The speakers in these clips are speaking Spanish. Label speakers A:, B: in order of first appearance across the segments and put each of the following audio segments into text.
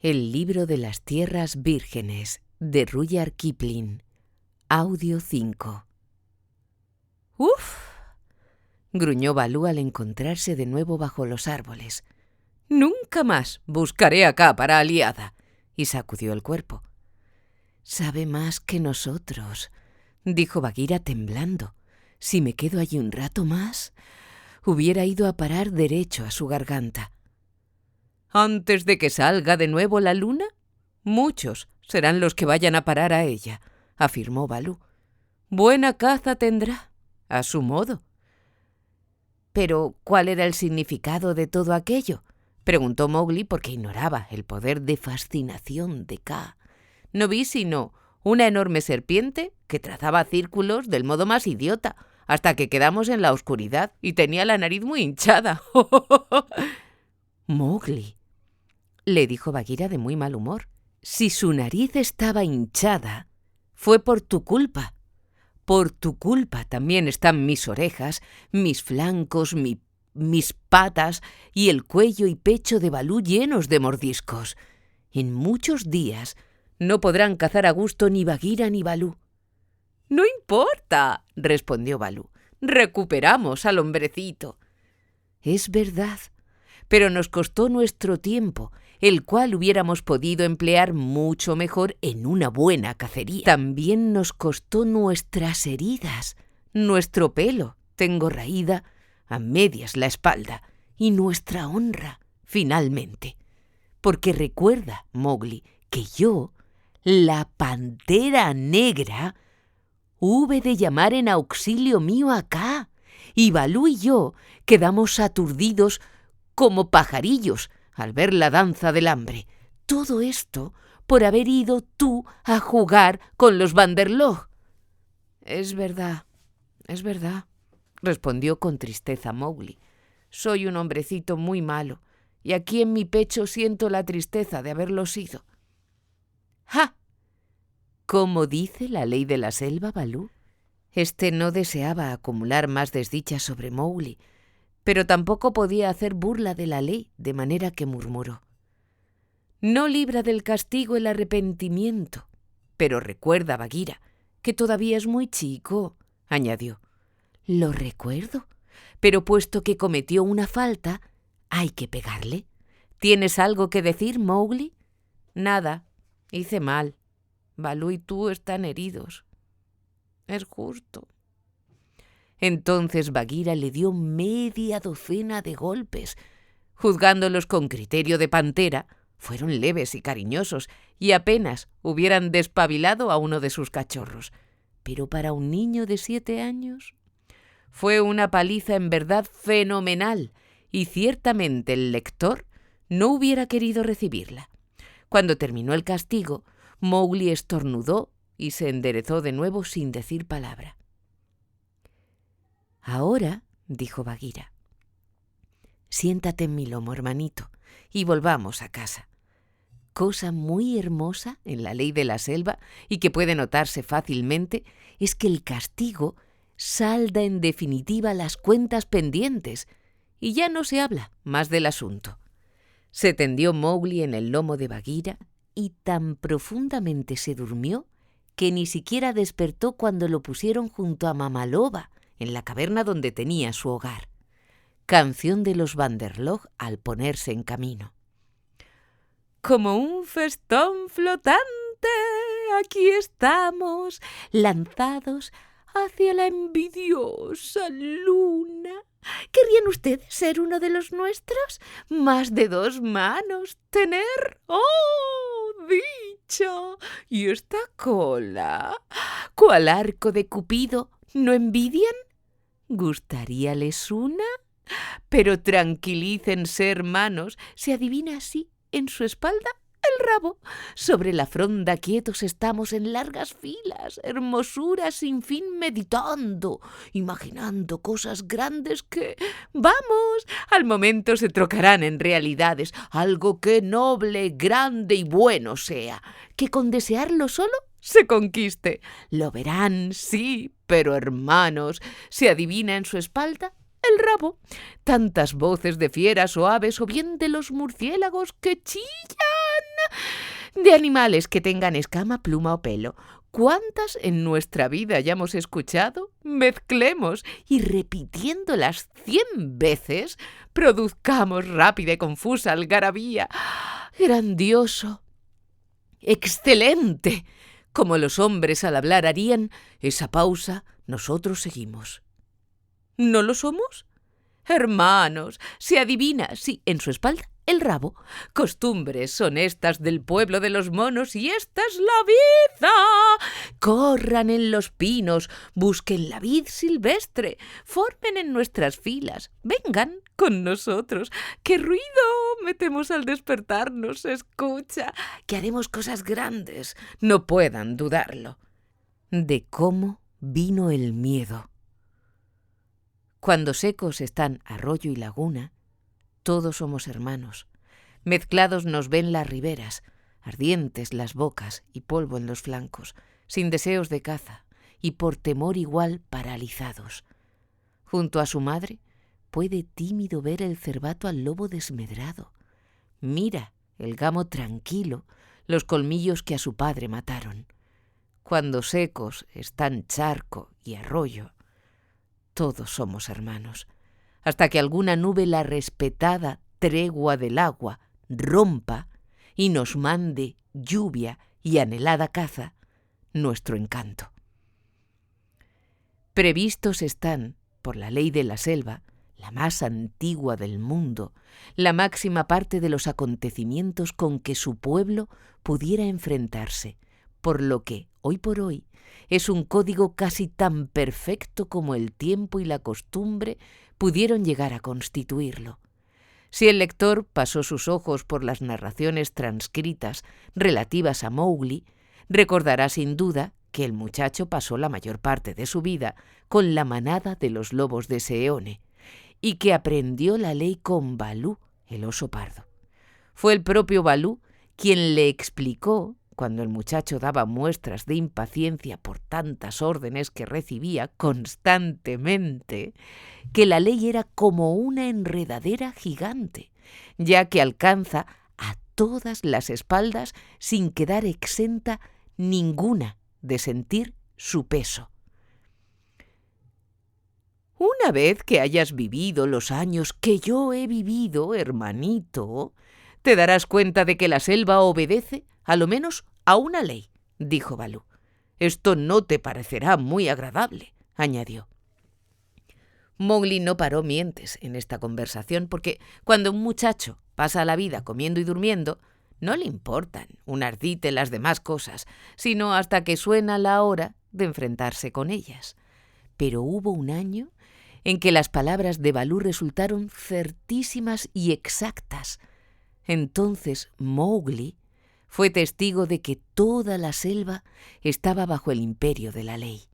A: El libro de las tierras vírgenes, de Rudyard Kipling. Audio 5. ¡Uf! Gruñó Balú al encontrarse de nuevo bajo los árboles. «Nunca más buscaré acá para aliada», y sacudió el cuerpo. «Sabe más que nosotros», dijo Bagheera temblando. «Si me quedo allí un rato más, hubiera ido a parar derecho a su garganta». «¿Antes de que salga de nuevo la luna? Muchos serán los que vayan a parar a ella», afirmó Balú. «Buena caza tendrá, a su modo». «¿Pero cuál era el significado de todo aquello?», preguntó Mowgli, porque ignoraba el poder de fascinación de Kaa. «No vi sino una enorme serpiente que trazaba círculos del modo más idiota, hasta que quedamos en la oscuridad y tenía la nariz muy hinchada». «Mowgli», le dijo Bagheera de muy mal humor, «si su nariz estaba hinchada, fue por tu culpa. Por tu culpa también están mis orejas, mis flancos, mis patas y el cuello y pecho de Balú llenos de mordiscos. En muchos días no podrán cazar a gusto ni Bagheera ni Balú». «No importa», respondió Balú. «Recuperamos al hombrecito». «Es verdad, pero nos costó nuestro tiempo, el cual hubiéramos podido emplear mucho mejor en una buena cacería. También nos costó nuestras heridas, nuestro pelo, tengo raída a medias la espalda, y nuestra honra, finalmente. Porque recuerda, Mowgli, que yo, la Pantera Negra, hube de llamar en auxilio mío acá, y Balú y yo quedamos aturdidos como pajarillos al ver la danza del hambre. Todo esto por haber ido tú a jugar con los Banderlog». Es verdad», respondió con tristeza Mowgli. «Soy un hombrecito muy malo, y aquí en mi pecho siento la tristeza de haberlo sido». «¡Ja! ¿Cómo dice la ley de la selva, Balú?» Este no deseaba acumular más desdichas sobre Mowgli, pero tampoco podía hacer burla de la ley, de manera que murmuró: «No libra del castigo el arrepentimiento. Pero recuerda, Bagheera, que todavía es muy chico», añadió. «Lo recuerdo, pero puesto que cometió una falta, hay que pegarle. ¿Tienes algo que decir, Mowgli?» «Nada, hice mal. Balú y tú están heridos. Es justo». Entonces Bagheera le dio media docena de golpes. Juzgándolos con criterio de pantera, fueron leves y cariñosos, y apenas hubieran despabilado a uno de sus cachorros. Pero para un niño de 7 años fue una paliza en verdad fenomenal, y ciertamente el lector no hubiera querido recibirla. Cuando terminó el castigo, Mowgli estornudó y se enderezó de nuevo sin decir palabra. «Ahora», dijo Bagheera, «siéntate en mi lomo, hermanito, y volvamos a casa. Cosa muy hermosa en la ley de la selva, y que puede notarse fácilmente, es que el castigo salda en definitiva las cuentas pendientes, y ya no se habla más del asunto». Se tendió Mowgli en el lomo de Bagheera y tan profundamente se durmió que ni siquiera despertó cuando lo pusieron junto a Mamaloba, en la caverna donde tenía su hogar. Canción de los Banderlog al ponerse en camino. «Como un festón flotante, aquí estamos, lanzados hacia la envidiosa luna. ¿Querrían ustedes ser uno de los nuestros? Más de 2 manos tener. ¡Oh, dicha! Y esta cola, ¿cuál arco de Cupido no envidian? ¿Gustaríales una? Pero tranquilícense, hermanos, se adivina así en su espalda el rabo. Sobre la fronda quietos estamos en largas filas, hermosuras sin fin meditando, imaginando cosas grandes que, vamos, al momento se trocarán en realidades, algo que noble, grande y bueno sea, que con desearlo solo se conquiste. Lo verán, sí, pero hermanos, ¿se adivina en su espalda el rabo? Tantas voces de fieras o aves, o bien de los murciélagos que chillan De animales que tengan escama, pluma o pelo. ¿Cuántas en nuestra vida hayamos escuchado? Mezclemos y repitiéndolas 100 veces, produzcamos rápida y confusa algarabía. ¡Grandioso! ¡Excelente! Como los hombres al hablar harían, esa pausa nosotros seguimos. ¿No lo somos? Hermanos, se adivina, sí, en su espalda el rabo. Costumbres son estas del pueblo de los monos y esta es la vida. Corran en los pinos, busquen la vid silvestre, formen en nuestras filas, vengan con nosotros. ¡Qué ruido metemos al despertarnos! Escucha, que haremos cosas grandes, no puedan dudarlo. De cómo vino el miedo. Cuando secos están arroyo y laguna, todos somos hermanos. Mezclados nos ven las riberas, ardientes las bocas y polvo en los flancos, sin deseos de caza y por temor igual paralizados. Junto a su madre puede tímido ver el cervato al lobo desmedrado. Mira el gamo tranquilo los colmillos que a su padre mataron. Cuando secos están charco y arroyo, todos somos hermanos, hasta que alguna nube la respetada tregua del agua rompa y nos mande lluvia y anhelada caza nuestro encanto. Previstos están, por la ley de la selva, la más antigua del mundo, la máxima parte de los acontecimientos con que su pueblo pudiera enfrentarse, por lo que, hoy por hoy, es un código casi tan perfecto como el tiempo y la costumbre pudieron llegar a constituirlo. Si el lector pasó sus ojos por las narraciones transcritas relativas a Mowgli, recordará sin duda que el muchacho pasó la mayor parte de su vida con la manada de los lobos de Seeone y que aprendió la ley con Balú, el oso pardo. Fue el propio Balú quien le explicó, cuando el muchacho daba muestras de impaciencia por tantas órdenes que recibía constantemente, que la ley era como una enredadera gigante, ya que alcanza a todas las espaldas sin quedar exenta ninguna de sentir su peso. Una vez que hayas vivido los años que yo he vivido, hermanito, te darás cuenta de que la selva obedece, a lo menos, a una ley, dijo Balú. Esto no te parecerá muy agradable, añadió. Mowgli no paró mientes en esta conversación porque cuando un muchacho pasa la vida comiendo y durmiendo, no le importan un ardite las demás cosas, sino hasta que suena la hora de enfrentarse con ellas. Pero hubo un año en que las palabras de Balú resultaron certísimas y exactas. Entonces Mowgli fue testigo de que toda la selva estaba bajo el imperio de la ley.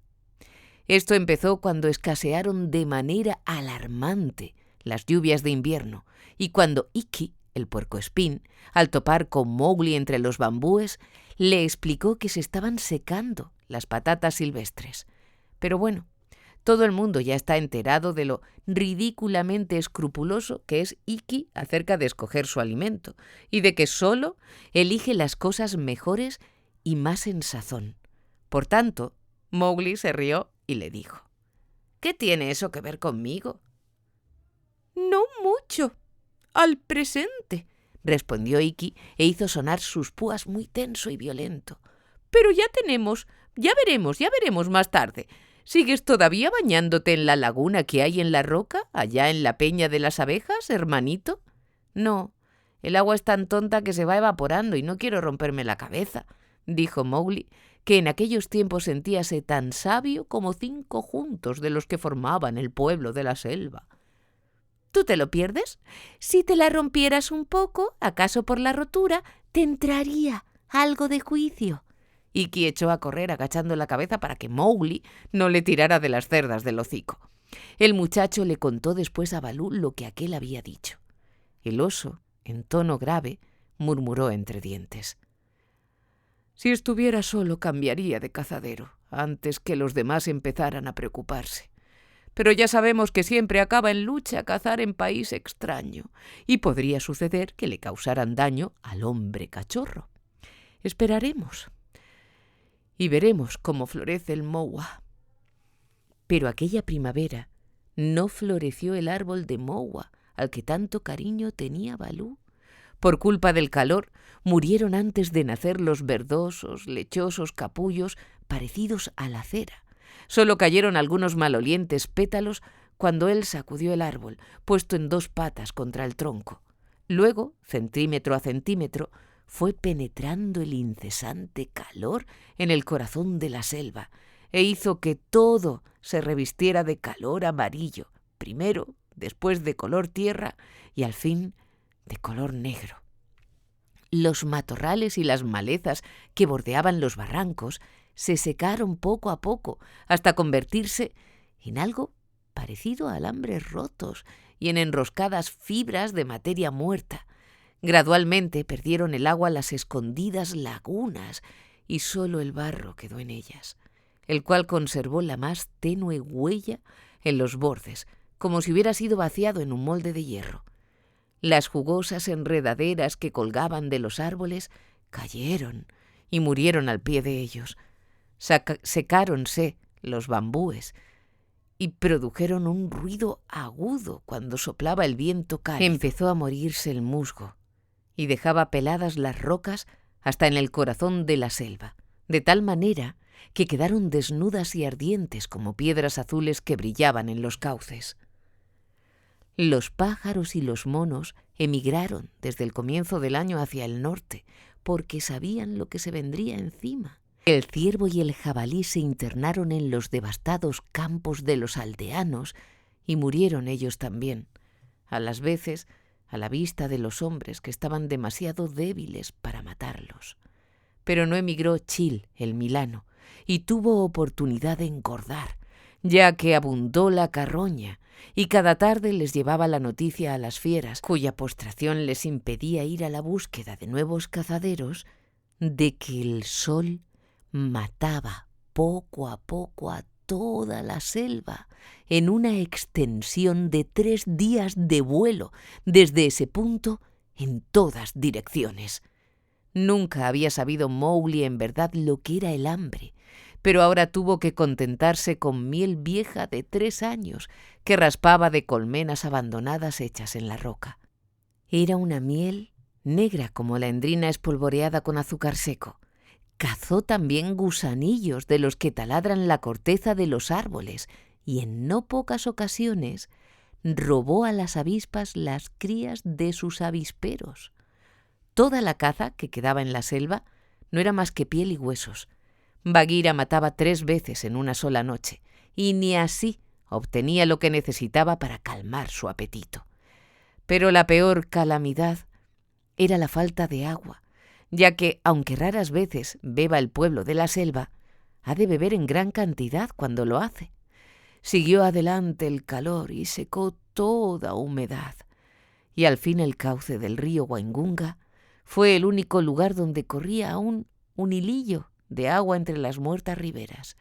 A: Esto empezó cuando escasearon de manera alarmante las lluvias de invierno y cuando Ikki, el puercoespín, al topar con Mowgli entre los bambúes, le explicó que se estaban secando las patatas silvestres. Pero bueno, todo el mundo ya está enterado de lo ridículamente escrupuloso que es Ikki acerca de escoger su alimento y de que solo elige las cosas mejores y más en sazón. Por tanto, Mowgli se rió y le dijo: ¿Qué tiene eso que ver conmigo? No mucho. Al presente, respondió Ikki e hizo sonar sus púas muy tenso y violento. Pero ya veremos más tarde. ¿Sigues todavía bañándote en la laguna que hay en la roca, allá en la peña de las abejas, hermanito? No, el agua es tan tonta que se va evaporando y no quiero romperme la cabeza, dijo Mowgli, que en aquellos tiempos sentíase tan sabio como 5 juntos de los que formaban el pueblo de la selva. ¿Tú te lo pierdes? Si te la rompieras un poco, acaso por la rotura, te entraría algo de juicio. Ikki echó a correr agachando la cabeza para que Mowgli no le tirara de las cerdas del hocico. El muchacho le contó después a Balú lo que aquél había dicho. El oso, en tono grave, murmuró entre dientes: Si estuviera solo cambiaría de cazadero antes que los demás empezaran a preocuparse. pero ya sabemos que siempre acaba en lucha cazar en país extraño, y podría suceder que le causaran daño al hombre cachorro. Esperaremos y veremos cómo florece el mowa. Pero aquella primavera no floreció el árbol de mowa al que tanto cariño tenía Balú. Por culpa del calor, murieron antes de nacer los verdosos, lechosos capullos parecidos a la cera. Solo cayeron algunos malolientes pétalos cuando él sacudió el árbol, puesto en dos patas contra el tronco. Luego, centímetro a centímetro, fue penetrando el incesante calor en el corazón de la selva e hizo que todo se revistiera de color amarillo, primero, después de color tierra y al fin de color negro. Los matorrales y las malezas que bordeaban los barrancos se secaron poco a poco hasta convertirse en algo parecido a alambres rotos y en enroscadas fibras de materia muerta. Gradualmente perdieron el agua las escondidas lagunas y solo el barro quedó en ellas, el cual conservó la más tenue huella en los bordes, como si hubiera sido vaciado en un molde de hierro. Las jugosas enredaderas que colgaban de los árboles cayeron y murieron al pie de ellos. Secáronse los bambúes y produjeron un ruido agudo cuando soplaba el viento cálido. Empezó a morirse el musgo y dejaba peladas las rocas hasta en el corazón de la selva, de tal manera que quedaron desnudas y ardientes como piedras azules que brillaban en los cauces. Los pájaros y los monos emigraron desde el comienzo del año hacia el norte, porque sabían lo que se vendría encima. El ciervo y el jabalí se internaron en los devastados campos de los aldeanos y murieron ellos también, a las veces a la vista de los hombres que estaban demasiado débiles para matarlos. Pero no emigró Chil, el milano, y tuvo oportunidad de engordar, ya que abundó la carroña, y cada tarde les llevaba la noticia a las fieras, cuya postración les impedía ir a la búsqueda de nuevos cazaderos, de que el sol mataba poco a poco a toda la selva en una extensión de 3 días de vuelo desde ese punto en todas direcciones. Nunca había sabido Mowgli en verdad lo que era el hambre, pero ahora tuvo que contentarse con miel vieja de 3 años que raspaba de colmenas abandonadas hechas en la roca. Era una miel negra como la endrina espolvoreada con azúcar seco. Cazó también gusanillos de los que taladran la corteza de los árboles y en no pocas ocasiones robó a las avispas las crías de sus avisperos. Toda la caza que quedaba en la selva no era más que piel y huesos. Bagheera mataba 3 veces en una sola noche, y ni así obtenía lo que necesitaba para calmar su apetito. Pero la peor calamidad era la falta de agua, ya que, aunque raras veces beba el pueblo de la selva, ha de beber en gran cantidad cuando lo hace. Siguió adelante el calor y secó toda humedad, y al fin el cauce del río Waingunga fue el único lugar donde corría aún un hilillo de agua entre las muertas riberas.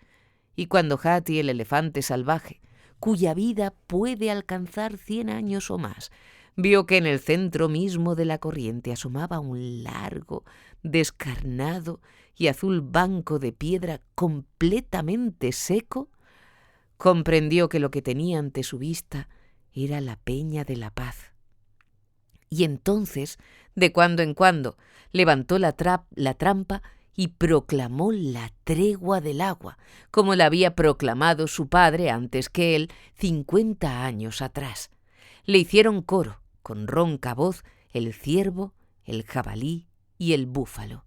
A: Y cuando Hati, el elefante salvaje, cuya vida puede alcanzar 100 años o más, vio que en el centro mismo de la corriente asomaba un largo, descarnado y azul banco de piedra completamente seco, comprendió que lo que tenía ante su vista era la Peña de la Paz. Y entonces, de cuando en cuando, levantó la trampa y proclamó la tregua del agua, como la había proclamado su padre antes que él 50 años atrás. Le hicieron coro, con ronca voz, el ciervo, el jabalí y el búfalo.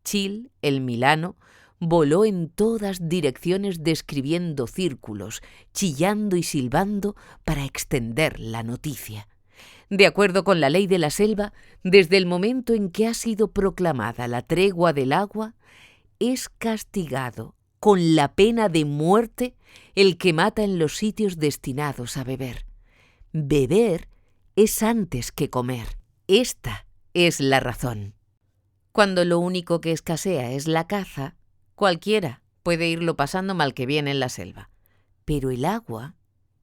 A: Chil, el milano, voló en todas direcciones describiendo círculos, chillando y silbando para extender la noticia. De acuerdo con la ley de la selva, desde el momento en que ha sido proclamada la tregua del agua, es castigado con la pena de muerte el que mata en los sitios destinados a beber. Beber es antes que comer. Esta es la razón. Cuando lo único que escasea es la caza, cualquiera puede irlo pasando mal que bien en la selva. Pero el agua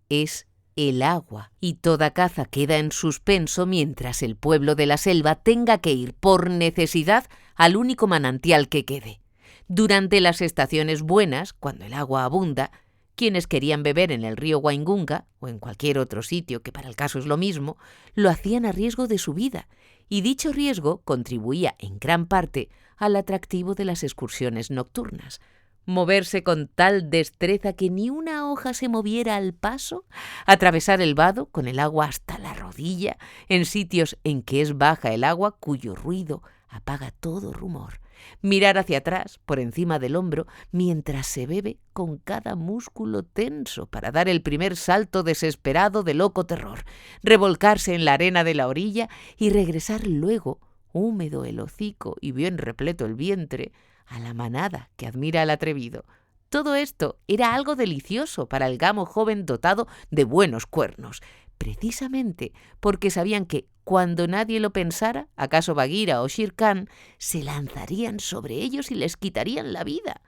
A: es el agua, y toda caza queda en suspenso mientras el pueblo de la selva tenga que ir por necesidad al único manantial que quede. Durante las estaciones buenas, cuando el agua abunda, quienes querían beber en el río Waingunga o en cualquier otro sitio, que para el caso es lo mismo, lo hacían a riesgo de su vida, y dicho riesgo contribuía en gran parte al atractivo de las excursiones nocturnas. Moverse con tal destreza que ni una hoja se moviera al paso, atravesar el vado con el agua hasta la rodilla, en sitios en que es baja el agua cuyo ruido apaga todo rumor, mirar hacia atrás, por encima del hombro, mientras se bebe con cada músculo tenso para dar el primer salto desesperado de loco terror, revolcarse en la arena de la orilla y regresar luego, húmedo el hocico y bien repleto el vientre, a la manada que admira al atrevido. Todo esto era algo delicioso para el gamo joven dotado de buenos cuernos, precisamente porque sabían que, cuando nadie lo pensara, acaso Bagheera o Shere Khan se lanzarían sobre ellos y les quitarían la vida.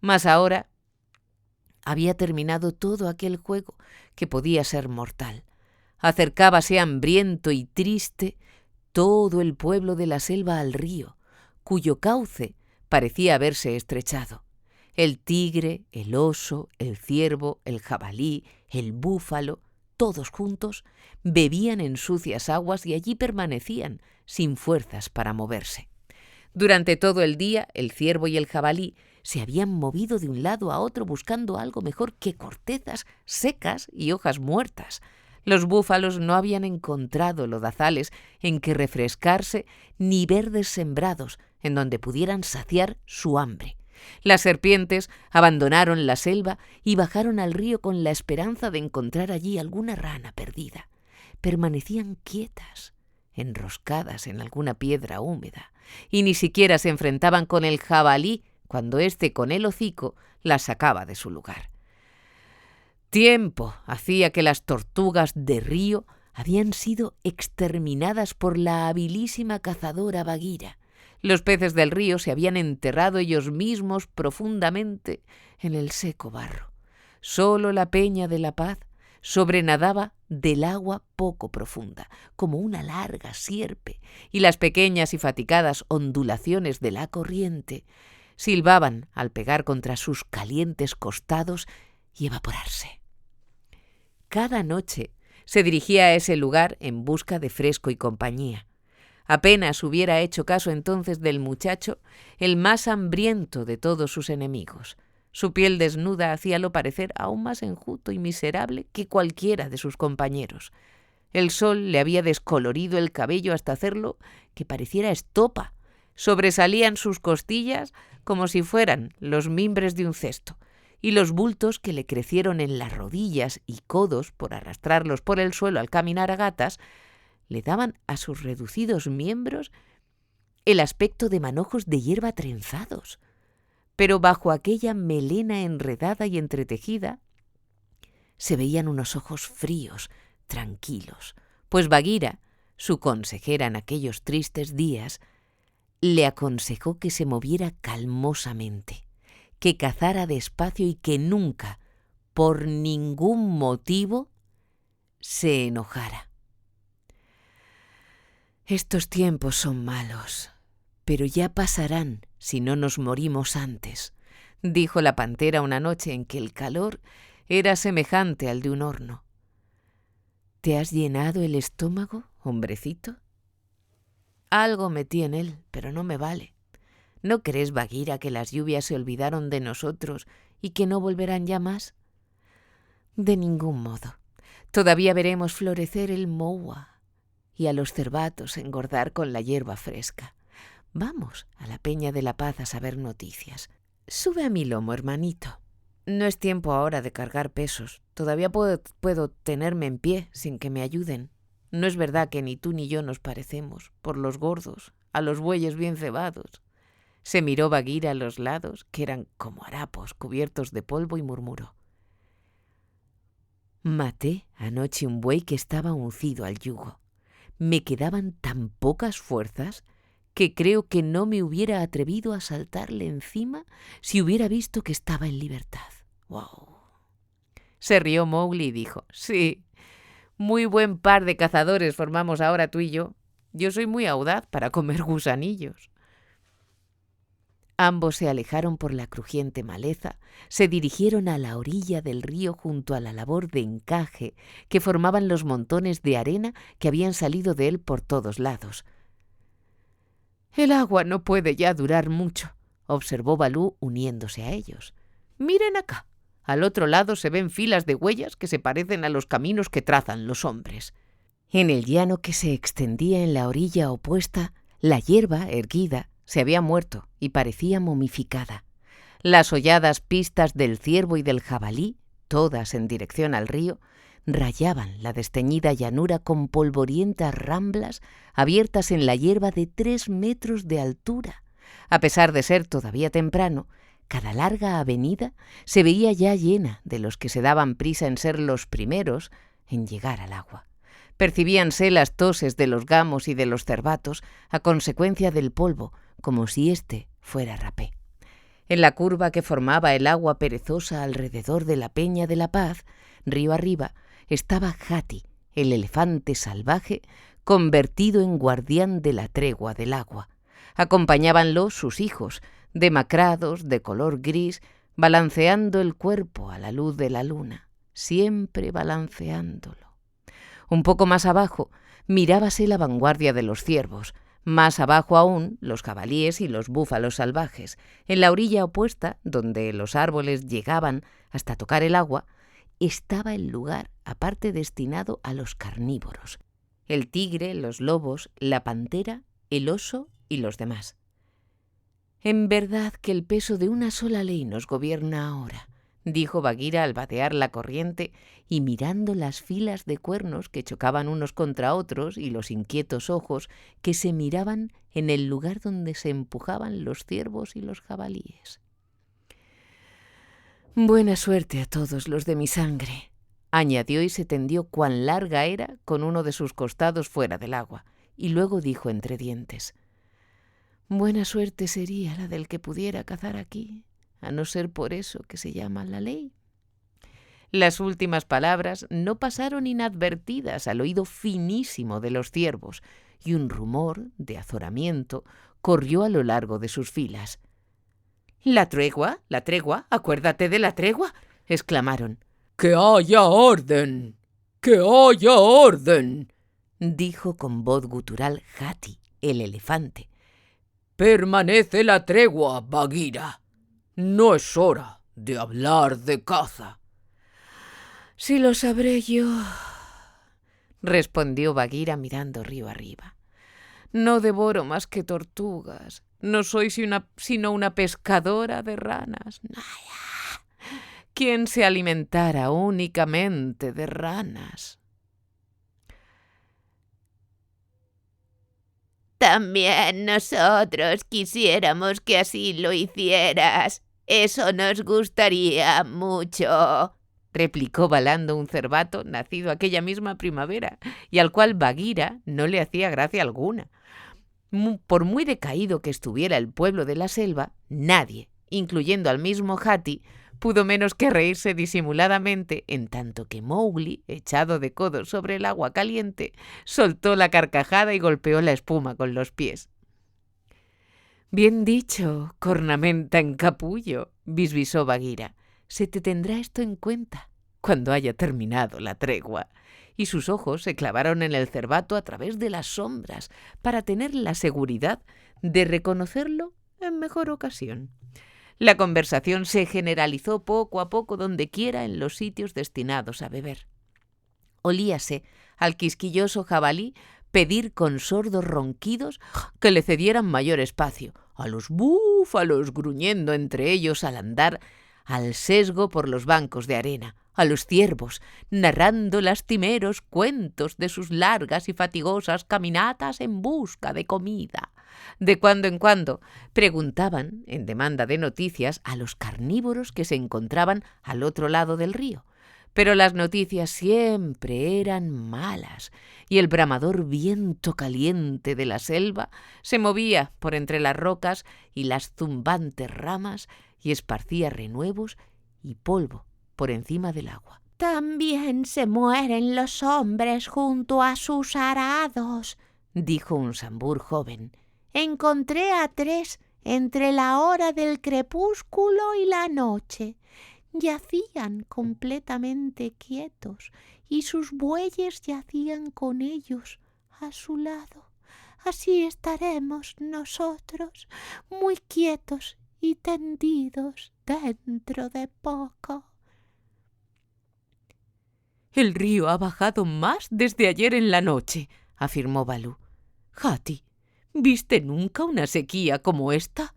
A: Mas ahora había terminado todo aquel juego que podía ser mortal. Acercábase hambriento y triste todo el pueblo de la selva al río, cuyo cauce parecía haberse estrechado. El tigre, el oso, el ciervo, el jabalí, el búfalo, todos juntos, bebían en sucias aguas y allí permanecían, sin fuerzas para moverse. Durante todo el día, el ciervo y el jabalí se habían movido de un lado a otro buscando algo mejor que cortezas secas y hojas muertas. Los búfalos no habían encontrado lodazales en que refrescarse ni verdes sembrados en donde pudieran saciar su hambre. Las serpientes abandonaron la selva y bajaron al río con la esperanza de encontrar allí alguna rana perdida. Permanecían quietas, enroscadas en alguna piedra húmeda, y ni siquiera se enfrentaban con el jabalí cuando éste con el hocico las sacaba de su lugar. Tiempo hacía que las tortugas de río habían sido exterminadas por la habilísima cazadora Bagheera. Los peces del río se habían enterrado ellos mismos profundamente en el seco barro. Solo la peña de la Paz sobrenadaba del agua poco profunda, como una larga sierpe, y las pequeñas y fatigadas ondulaciones de la corriente silbaban al pegar contra sus calientes costados y evaporarse. Cada noche se dirigía a ese lugar en busca de fresco y compañía. Apenas hubiera hecho caso entonces del muchacho, el más hambriento de todos sus enemigos. Su piel desnuda hacíalo parecer aún más enjuto y miserable que cualquiera de sus compañeros. El sol le había descolorido el cabello hasta hacerlo que pareciera estopa. Sobresalían sus costillas como si fueran los mimbres de un cesto, y los bultos que le crecieron en las rodillas y codos por arrastrarlos por el suelo al caminar a gatas le daban a sus reducidos miembros el aspecto de manojos de hierba trenzados. Pero bajo aquella melena enredada y entretejida se veían unos ojos fríos, tranquilos, pues Bagheera, su consejera en aquellos tristes días, le aconsejó que se moviera calmosamente, que cazara despacio y que nunca, por ningún motivo, se enojara. Estos tiempos son malos, pero ya pasarán si no nos morimos antes, dijo la pantera una noche en que el calor era semejante al de un horno. ¿Te has llenado el estómago, hombrecito? Algo metí en él, pero no me vale. ¿No crees, Bagheera, que las lluvias se olvidaron de nosotros y que no volverán ya más? De ningún modo. Todavía veremos florecer el moua y a los cervatos engordar con la hierba fresca. Vamos a la Peña de la Paz a saber noticias. Sube a mi lomo, hermanito. No es tiempo ahora de cargar pesos. Todavía puedo tenerme en pie sin que me ayuden. No es verdad que ni tú ni yo nos parecemos, por los gordos, a los bueyes bien cebados. Se miró Bagheera a los lados, que eran como harapos cubiertos de polvo, y murmuró: maté anoche un buey que estaba uncido al yugo. Me quedaban tan pocas fuerzas que creo que no me hubiera atrevido a saltarle encima si hubiera visto que estaba en libertad. ¡Wow! Se rió Mowgli y dijo: sí, muy buen par de cazadores formamos ahora tú y yo. Yo soy muy audaz para comer gusanillos. Ambos se alejaron por la crujiente maleza, se dirigieron a la orilla del río junto a la labor de encaje que formaban los montones de arena que habían salido de él por todos lados. El agua no puede ya durar mucho, observó Balú uniéndose a ellos. Miren acá. Al otro lado se ven filas de huellas que se parecen a los caminos que trazan los hombres. En el llano que se extendía en la orilla opuesta, la hierba erguida se había muerto y parecía momificada. Las holladas pistas del ciervo y del jabalí, todas en dirección al río, rayaban la desteñida llanura con polvorientas ramblas abiertas en la hierba de 3 metros de altura. A pesar de ser todavía temprano, cada larga avenida se veía ya llena de los que se daban prisa en ser los primeros en llegar al agua. Percibíanse las toses de los gamos y de los cervatos a consecuencia del polvo, como si éste fuera rapé. En la curva que formaba el agua perezosa alrededor de la Peña de la Paz, río arriba, estaba Hati, el elefante salvaje, convertido en guardián de la tregua del agua. Acompañábanlo sus hijos, demacrados, de color gris, balanceando el cuerpo a la luz de la luna, siempre balanceándolo. Un poco más abajo mirábase la vanguardia de los ciervos, más abajo aún los jabalíes y los búfalos salvajes. En la orilla opuesta, donde los árboles llegaban hasta tocar el agua, estaba el lugar aparte destinado a los carnívoros: el tigre, los lobos, la pantera, el oso y los demás. En verdad que el peso de una sola ley nos gobierna ahora, dijo Bagheera al vadear la corriente y mirando las filas de cuernos que chocaban unos contra otros y los inquietos ojos que se miraban en el lugar donde se empujaban los ciervos y los jabalíes. Buena suerte a todos los de mi sangre, añadió y se tendió cuán larga era con uno de sus costados fuera del agua, y luego dijo entre dientes: buena suerte sería la del que pudiera cazar aquí, a no ser por eso que se llama la ley. Las últimas palabras no pasaron inadvertidas al oído finísimo de los ciervos, y un rumor de azoramiento corrió a lo largo de sus filas. «¿La tregua? ¿La tregua? Acuérdate de la tregua», exclamaron. «¡Que haya orden! ¡Que haya orden!», dijo con voz gutural Hati, el elefante. «Permanece la tregua, Bagheera. No es hora de hablar de caza». «Si lo sabré yo», respondió Bagheera mirando río arriba. «No devoro más que tortugas. No soy sino una pescadora de ranas. ¿Quién se alimentara únicamente de ranas?» «También nosotros quisiéramos que así lo hicieras. Eso nos gustaría mucho», replicó balando un cervato nacido aquella misma primavera y al cual Bagheera no le hacía gracia alguna. Por muy decaído que estuviera el pueblo de la selva, nadie, incluyendo al mismo Hati, pudo menos que reírse disimuladamente, en tanto que Mowgli, echado de codos sobre el agua caliente, soltó la carcajada y golpeó la espuma con los pies. «Bien dicho, cornamenta en capullo», bisbisó Bagheera. «Se te tendrá esto en cuenta cuando haya terminado la tregua». Y sus ojos se clavaron en el cervato a través de las sombras para tener la seguridad de reconocerlo en mejor ocasión. La conversación se generalizó poco a poco dondequiera en los sitios destinados a beber. Olíase al quisquilloso jabalí pedir con sordos ronquidos que le cedieran mayor espacio, a los búfalos gruñendo entre ellos al andar al sesgo por los bancos de arena, a los ciervos narrando lastimeros cuentos de sus largas y fatigosas caminatas en busca de comida. De cuando en cuando preguntaban, en demanda de noticias, a los carnívoros que se encontraban al otro lado del río, pero las noticias siempre eran malas, y el bramador viento caliente de la selva se movía por entre las rocas y las zumbantes ramas y esparcía renuevos y polvo por encima del agua. También se mueren los hombres junto a sus arados, dijo un sambur joven. Encontré a 3 entre la hora del crepúsculo y la noche. Yacían completamente quietos y sus bueyes yacían con ellos a su lado. Así estaremos nosotros, muy quietos y tendidos dentro de poco. «El río ha bajado más desde ayer en la noche», afirmó Balú. «Hati, ¿viste nunca una sequía como esta?»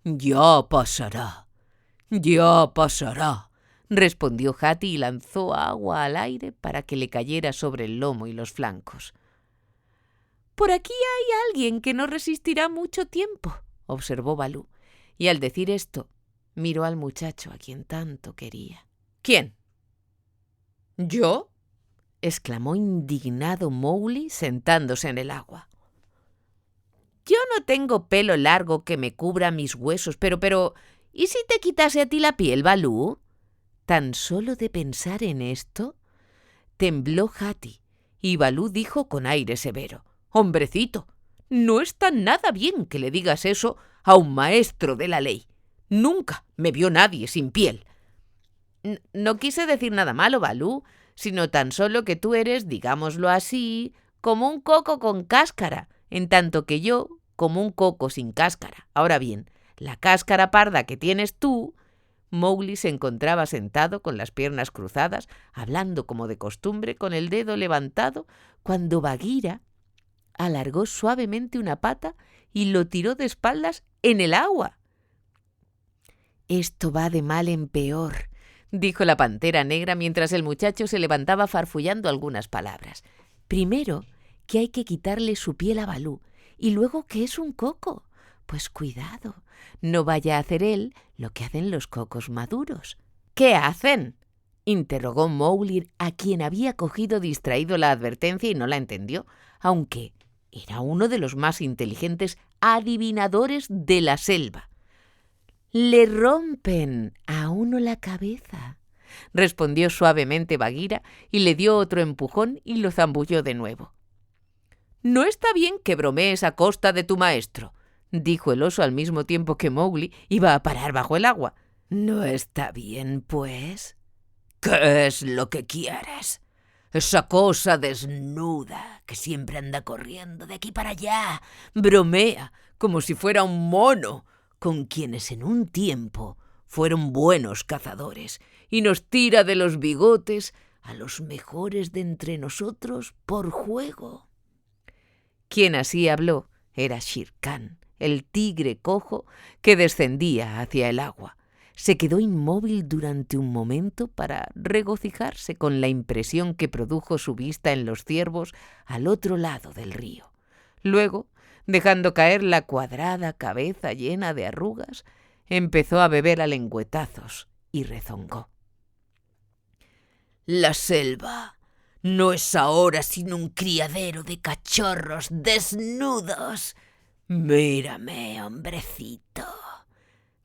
A: «Ya pasará, respondió Hati y lanzó agua al aire para que le cayera sobre el lomo y los flancos. «Por aquí hay alguien que no resistirá mucho tiempo», observó Balú, y al decir esto miró al muchacho a quien tanto quería. «¿Quién? ¿Yo?», exclamó indignado Mowgli sentándose en el agua. «Yo no tengo pelo largo que me cubra mis huesos, pero, ¿y si te quitase a ti la piel, Balú?» Tan solo de pensar en esto, tembló Hati, y Balú dijo con aire severo: «Hombrecito, no está nada bien que le digas eso a un maestro de la ley. Nunca me vio nadie sin piel». «No quise decir nada malo, Balú, sino tan solo que tú eres, digámoslo así, como un coco con cáscara, en tanto que yo como un coco sin cáscara. Ahora bien, la cáscara parda que tienes tú». Mowgli se encontraba sentado con las piernas cruzadas, hablando como de costumbre, con el dedo levantado, cuando Bagheera alargó suavemente una pata y lo tiró de espaldas en el agua. «Esto va de mal en peor», dijo la pantera negra mientras el muchacho se levantaba farfullando algunas palabras. «Primero, que hay que quitarle su piel a Balú, y luego que es un coco. Pues cuidado, no vaya a hacer él lo que hacen los cocos maduros». «¿Qué hacen?», interrogó Mowgli, a quien había cogido distraído la advertencia y no la entendió, aunque era uno de los más inteligentes adivinadores de la selva. «Le rompen a uno la cabeza», respondió suavemente Bagheera y le dio otro empujón y lo zambulló de nuevo. «No está bien que bromees a costa de tu maestro», dijo el oso al mismo tiempo que Mowgli iba a parar bajo el agua. «¿No está bien, pues? ¿Qué es lo que quieres? Esa cosa desnuda que siempre anda corriendo de aquí para allá, bromea como si fuera un mono con quienes en un tiempo fueron buenos cazadores y nos tira de los bigotes a los mejores de entre nosotros por juego». Quien así habló era Shere Khan, el tigre cojo que descendía hacia el agua. Se quedó inmóvil durante un momento para regocijarse con la impresión que produjo su vista en los ciervos al otro lado del río. Luego, dejando caer la cuadrada cabeza llena de arrugas, empezó a beber a lengüetazos y rezongó. «La selva no es ahora sino un criadero de cachorros desnudos. Mírame, hombrecito».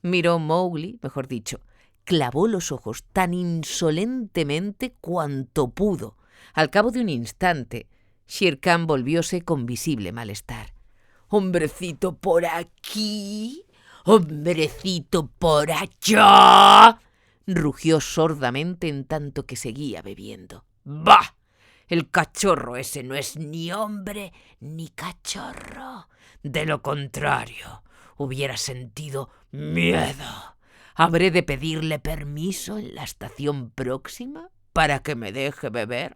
A: Miró Mowgli, mejor dicho, clavó los ojos tan insolentemente cuanto pudo. Al cabo de un instante, Shere Khan volvióse con visible malestar. «Hombrecito por aquí, hombrecito por allá», rugió sordamente en tanto que seguía bebiendo. «¡Bah! El cachorro ese no es ni hombre ni cachorro. De lo contrario, hubiera sentido miedo. ¿Habré de pedirle permiso en la estación próxima para que me deje beber?»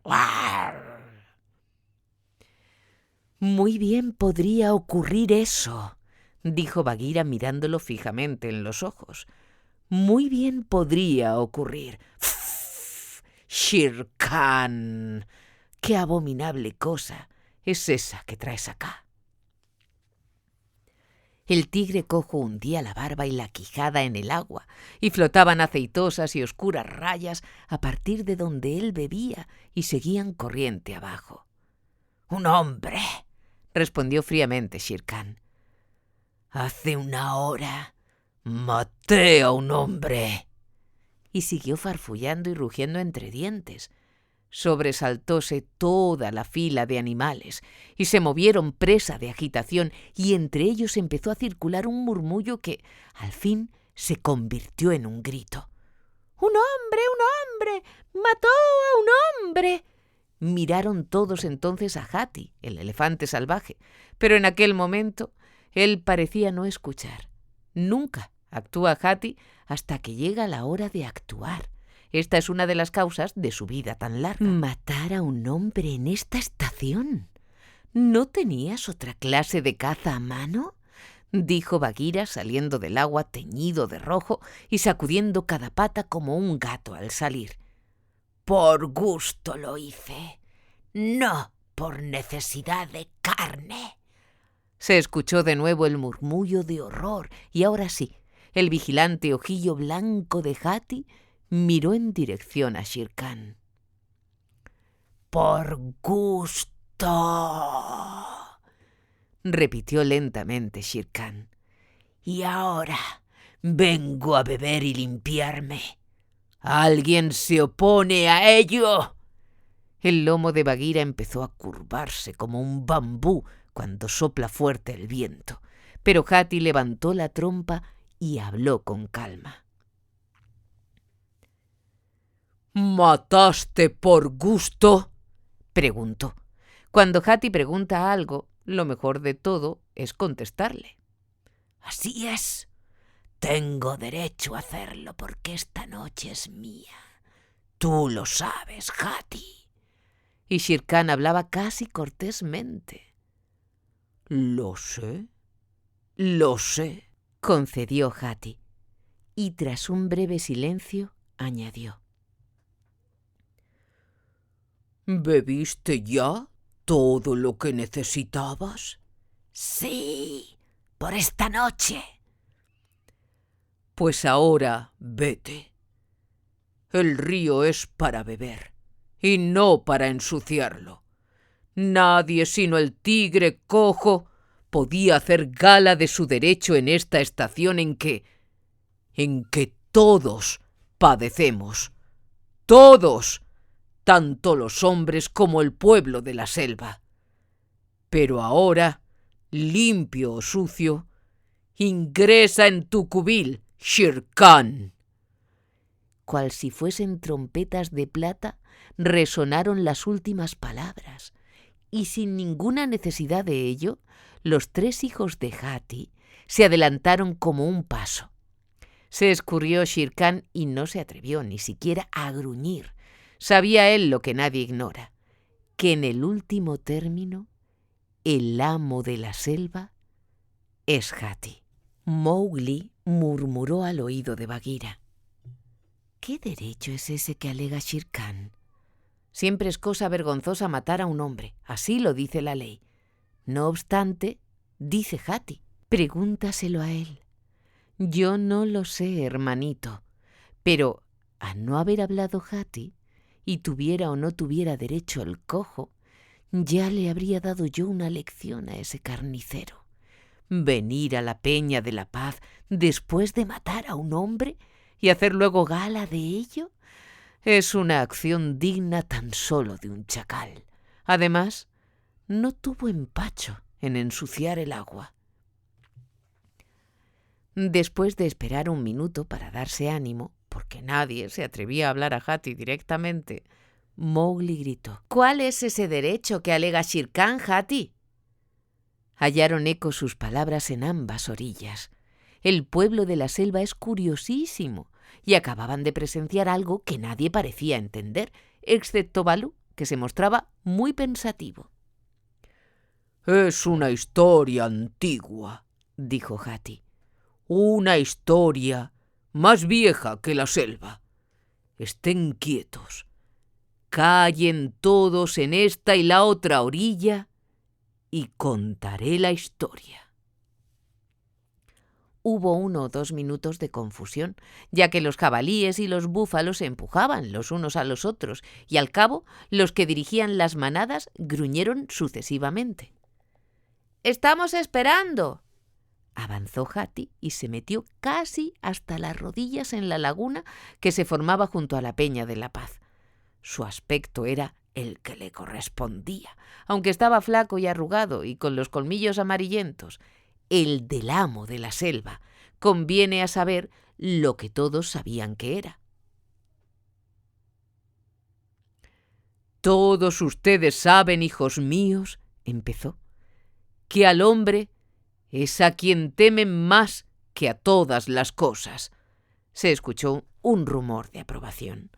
A: «Muy bien podría ocurrir eso», dijo Bagheera mirándolo fijamente en los ojos. «Muy bien podría ocurrir. Shere Khan, qué abominable cosa es esa que traes acá». El tigre cojo hundía la barba y la quijada en el agua, y flotaban aceitosas y oscuras rayas a partir de donde él bebía y seguían corriente abajo. «Un hombre», respondió fríamente Shere Khan. «Hace una hora maté a un hombre». y siguió farfullando y rugiendo entre dientes. Sobresaltóse toda la fila de animales y se movieron presa de agitación, y entre ellos empezó a circular un murmullo que, al fin, se convirtió en un grito. ¡Un hombre! ¡Un hombre! ¡Mató a un hombre! Miraron todos entonces a Hati, el elefante salvaje, pero en aquel momento él parecía no escuchar. Nunca actúa Hati hasta que llega la hora de actuar. Esta es una de las causas de su vida tan larga. ¿Matar a un hombre en esta estación? ¿No tenías otra clase de caza a mano?, dijo Bagheera saliendo del agua teñido de rojo y sacudiendo cada pata como un gato al salir. Por gusto lo hice, no por necesidad de carne. Se escuchó de nuevo el murmullo de horror, y ahora sí, el vigilante ojillo blanco de Hati miró en dirección a Shere Khan. «Por gusto», repitió lentamente Shere Khan. «Y ahora vengo a beber y limpiarme. ¿Alguien se opone a ello?» El lomo de Bagheera empezó a curvarse como un bambú cuando sopla fuerte el viento, pero Hati levantó la trompa y habló con calma. «¿Mataste por gusto?», preguntó. Cuando Hati pregunta algo, lo mejor de todo es contestarle. «Así es. Tengo derecho a hacerlo porque esta noche es mía. Tú lo sabes, Hati». Y Shere Khan hablaba casi cortésmente. «Lo sé, concedió Hati, y tras un breve silencio añadió. ¿Bebiste ya todo lo que necesitabas? Sí, por esta noche. Pues ahora vete. El río es para beber y no para ensuciarlo. Nadie sino el tigre cojo podía hacer gala de su derecho en esta estación en que todos padecemos. Todos, tanto los hombres como el pueblo de la selva. Pero ahora, limpio o sucio, ingresa en tu cubil, Shere Khan. Cual si fuesen trompetas de plata, resonaron las últimas palabras, y sin ninguna necesidad de ello, los 3 hijos de Hati se adelantaron como un paso. Se escurrió Shere Khan y no se atrevió ni siquiera a gruñir. Sabía él lo que nadie ignora, que en el último término, el amo de la selva es Hati. Mowgli murmuró al oído de Bagheera. ¿Qué derecho es ese que alega Shere Khan? Siempre es cosa vergonzosa matar a un hombre, así lo dice la ley. No obstante, dice Hati, pregúntaselo a él. Yo no lo sé, hermanito, pero a no haber hablado Hati, y tuviera o no tuviera derecho el cojo, ya le habría dado yo una lección a ese carnicero. Venir a la Peña de la Paz después de matar a un hombre y hacer luego gala de ello es una acción digna tan solo de un chacal. Además, no tuvo empacho en ensuciar el agua. Después de esperar un minuto para darse ánimo, porque nadie se atrevía a hablar a Hati directamente, Mowgli gritó: «¿Cuál es ese derecho que alega Shere Khan, Hati?» Hallaron eco sus palabras en ambas orillas. El pueblo de la selva es curiosísimo, y acababan de presenciar algo que nadie parecía entender, excepto Baloo, que se mostraba muy pensativo. «Es una historia antigua», dijo Hati. «Una historia más vieja que la selva. Estén quietos. Callen todos en esta y la otra orilla y contaré la historia». Hubo 1 o 2 minutos de confusión, ya que los jabalíes y los búfalos se empujaban los unos a los otros, y al cabo los que dirigían las manadas gruñeron sucesivamente. «¡Estamos esperando!» Avanzó Hati y se metió casi hasta las rodillas en la laguna que se formaba junto a la Peña de la Paz. Su aspecto era el que le correspondía, aunque estaba flaco y arrugado y con los colmillos amarillentos, el del amo de la selva. Conviene a saber lo que todos sabían que era. «Todos ustedes saben, hijos míos», empezó, «que al hombre es a quien temen más que a todas las cosas». Se escuchó un rumor de aprobación.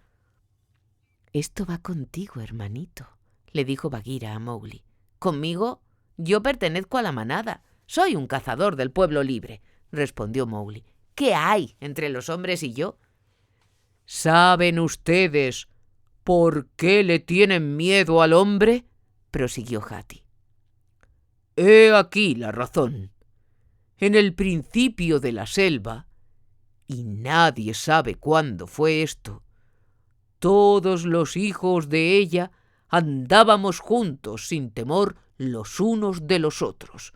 A: «Esto va contigo, hermanito», le dijo Bagheera a Mowgli. «¿Conmigo? Yo pertenezco a la manada. Soy un cazador del pueblo libre», respondió Mowgli. «¿Qué hay entre los hombres y yo?» «¿Saben ustedes por qué le tienen miedo al hombre?», prosiguió Hati. «He aquí la razón. En el principio de la selva, y nadie sabe cuándo fue esto, todos los hijos de ella andábamos juntos sin temor los unos de los otros.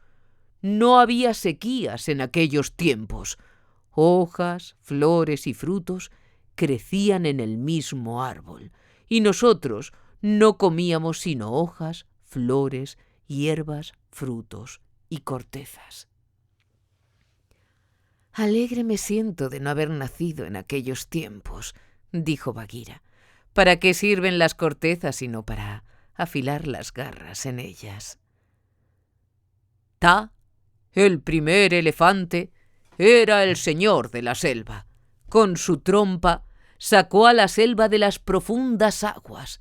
A: No había sequías en aquellos tiempos. Hojas, flores y frutos crecían en el mismo árbol, y nosotros no comíamos sino hojas, flores, hierbas, frutos y cortezas». «Alegre me siento de no haber nacido en aquellos tiempos», dijo Bagheera. «¿Para qué sirven las cortezas sino para afilar las garras en ellas?» Ta, el primer elefante, era el señor de la selva. Con su trompa sacó a la selva de las profundas aguas.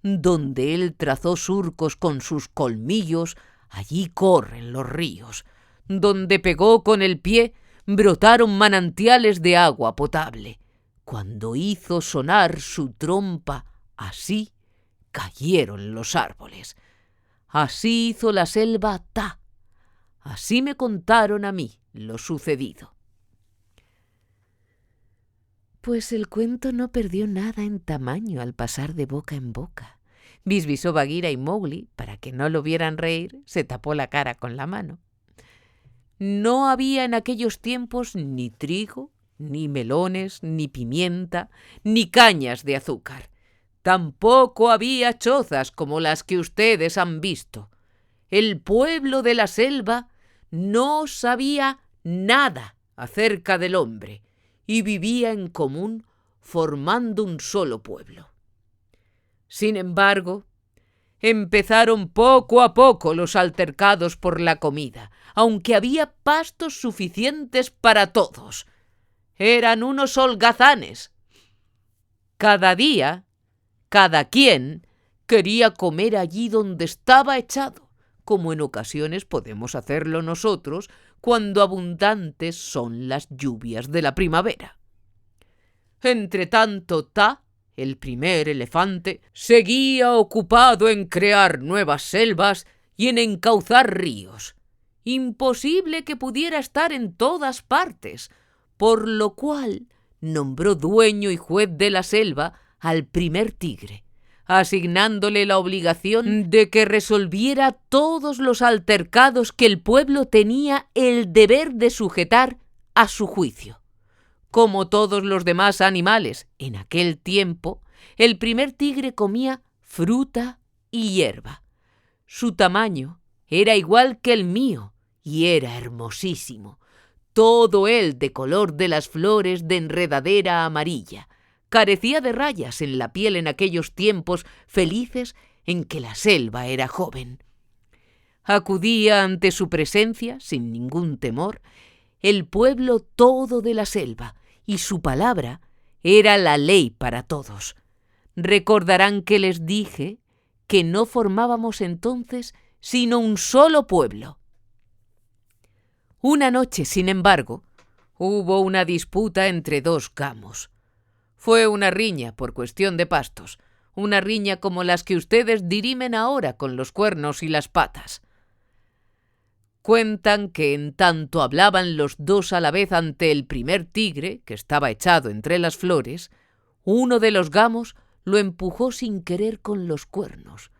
A: Donde él trazó surcos con sus colmillos, allí corren los ríos. Donde pegó con el pie, brotaron manantiales de agua potable. Cuando hizo sonar su trompa, así cayeron los árboles. Así hizo la selva Ta. Así me contaron a mí lo sucedido. Pues el cuento no perdió nada en tamaño al pasar de boca en boca. Bisbisó Bagheera y Mowgli, para que no lo vieran reír, se tapó la cara con la mano. No había en aquellos tiempos ni trigo, ni melones, ni pimienta, ni cañas de azúcar. Tampoco había chozas como las que ustedes han visto. El pueblo de la selva no sabía nada acerca del hombre y vivía en común formando un solo pueblo. Sin embargo, empezaron poco a poco los altercados por la comida, aunque había pastos suficientes para todos. Eran unos holgazanes. Cada día, cada quien quería comer allí donde estaba echado, como en ocasiones podemos hacerlo nosotros cuando abundantes son las lluvias de la primavera. Entretanto, Ta, el primer elefante, seguía ocupado en crear nuevas selvas y en encauzar ríos. Imposible que pudiera estar en todas partes, por lo cual nombró dueño y juez de la selva al primer tigre, asignándole la obligación de que resolviera todos los altercados que el pueblo tenía el deber de sujetar a su juicio. Como todos los demás animales en aquel tiempo, el primer tigre comía fruta y hierba. Su tamaño era igual que el mío y era hermosísimo, todo él de color de las flores de enredadera amarilla. Carecía de rayas en la piel en aquellos tiempos felices en que la selva era joven. Acudía ante su presencia, sin ningún temor, el pueblo todo de la selva, y su palabra era la ley para todos. Recordarán que les dije que no formábamos entonces sino un solo pueblo. Una noche, sin embargo, hubo una disputa entre dos gamos. Fue una riña por cuestión de pastos, una riña como las que ustedes dirimen ahora con los cuernos y las patas. Cuentan que en tanto hablaban los dos a la vez ante el primer tigre, que estaba echado entre las flores, uno de los gamos lo empujó sin querer con los cuernos.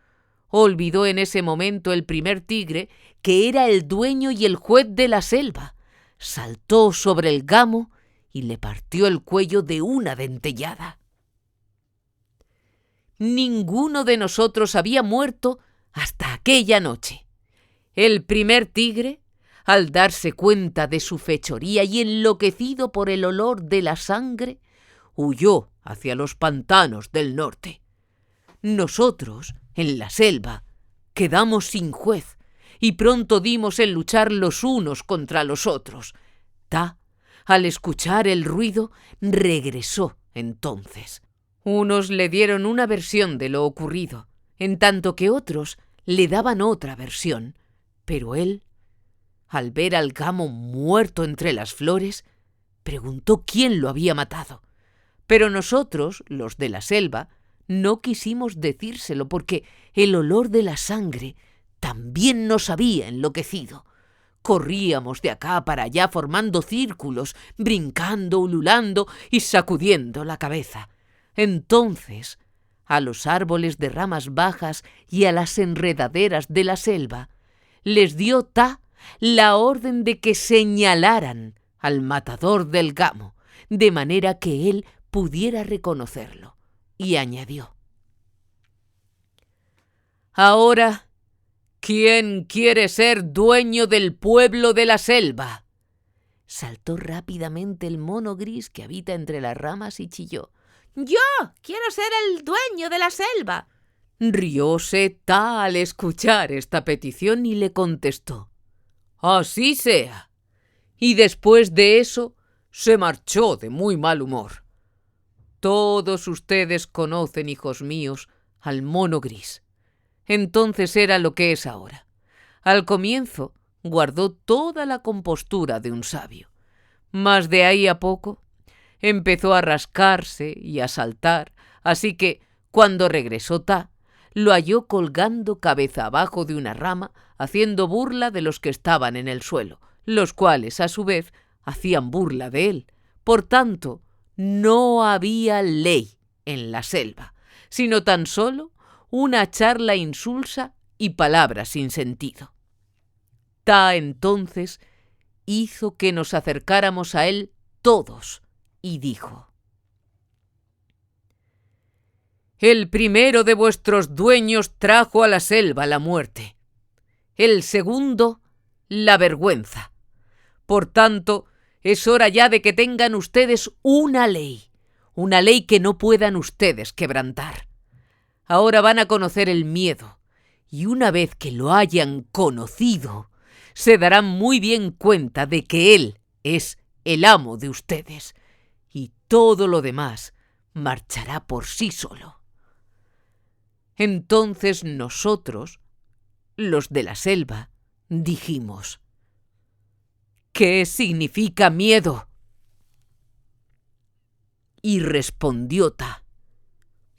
A: Olvidó en ese momento el primer tigre que era el dueño y el juez de la selva. saltó sobre el gamo y le partió el cuello de una dentellada. Ninguno de nosotros había muerto hasta aquella noche. El primer tigre, al darse cuenta de su fechoría y enloquecido por el olor de la sangre, huyó hacia los pantanos del norte. Nosotros, en la selva, quedamos sin juez y pronto dimos en luchar los unos contra los otros. Ta, al escuchar el ruido, regresó entonces. Unos le dieron una versión de lo ocurrido, en tanto que otros le daban otra versión. Pero él, al ver al gamo muerto entre las flores, preguntó quién lo había matado. Pero nosotros, los de la selva, no quisimos decírselo porque el olor de la sangre también nos había enloquecido. Corríamos de acá para allá formando círculos, brincando, ululando y sacudiendo la cabeza. Entonces, a los árboles de ramas bajas y a las enredaderas de la selva, les dio Ta la orden de que señalaran al matador del gamo, de manera que él pudiera reconocerlo, y añadió: «Ahora, ¿quién quiere ser dueño del pueblo de la selva?». Saltó rápidamente el mono gris que habita entre las ramas y chilló: «Yo quiero ser el dueño de la selva». Rióse Ta al escuchar esta petición y le contestó: «Así sea». Y después de eso se marchó de muy mal humor. Todos ustedes conocen, hijos míos, al mono gris. Entonces era lo que es ahora. Al comienzo guardó toda la compostura de un sabio, mas de ahí a poco empezó a rascarse y a saltar, así que, cuando regresó Ta, lo halló colgando cabeza abajo de una rama, haciendo burla de los que estaban en el suelo, los cuales, a su vez, hacían burla de él. Por tanto, no había ley en la selva, sino tan solo una charla insulsa y palabras sin sentido. Ta entonces hizo que nos acercáramos a él todos y dijo: «El primero de vuestros dueños trajo a la selva la muerte, el segundo la vergüenza. Por tanto, es hora ya de que tengan ustedes una ley que no puedan ustedes quebrantar. Ahora van a conocer el miedo, y una vez que lo hayan conocido, se darán muy bien cuenta de que él es el amo de ustedes, y todo lo demás marchará por sí solo». Entonces nosotros, los de la selva, dijimos: «¿Qué significa miedo?». Y respondió Ta: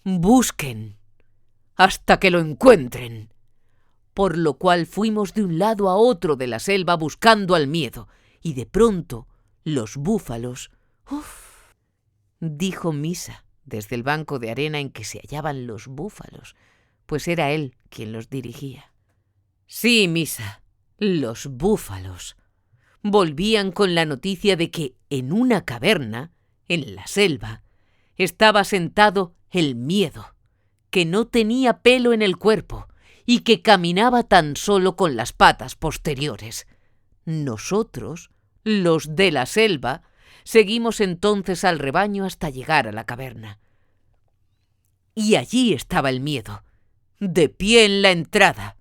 A: «Busquen hasta que lo encuentren». Por lo cual fuimos de un lado a otro de la selva buscando al miedo, y de pronto los búfalos... «Uf», dijo Misa desde el banco de arena en que se hallaban los búfalos, pues era él quien los dirigía. «Sí, Misa, los búfalos volvían con la noticia de que en una caverna, en la selva, estaba sentado el miedo, que no tenía pelo en el cuerpo y que caminaba tan solo con las patas posteriores. Nosotros, los de la selva, seguimos entonces al rebaño hasta llegar a la caverna. Y allí estaba el miedo, de pie en la entrada.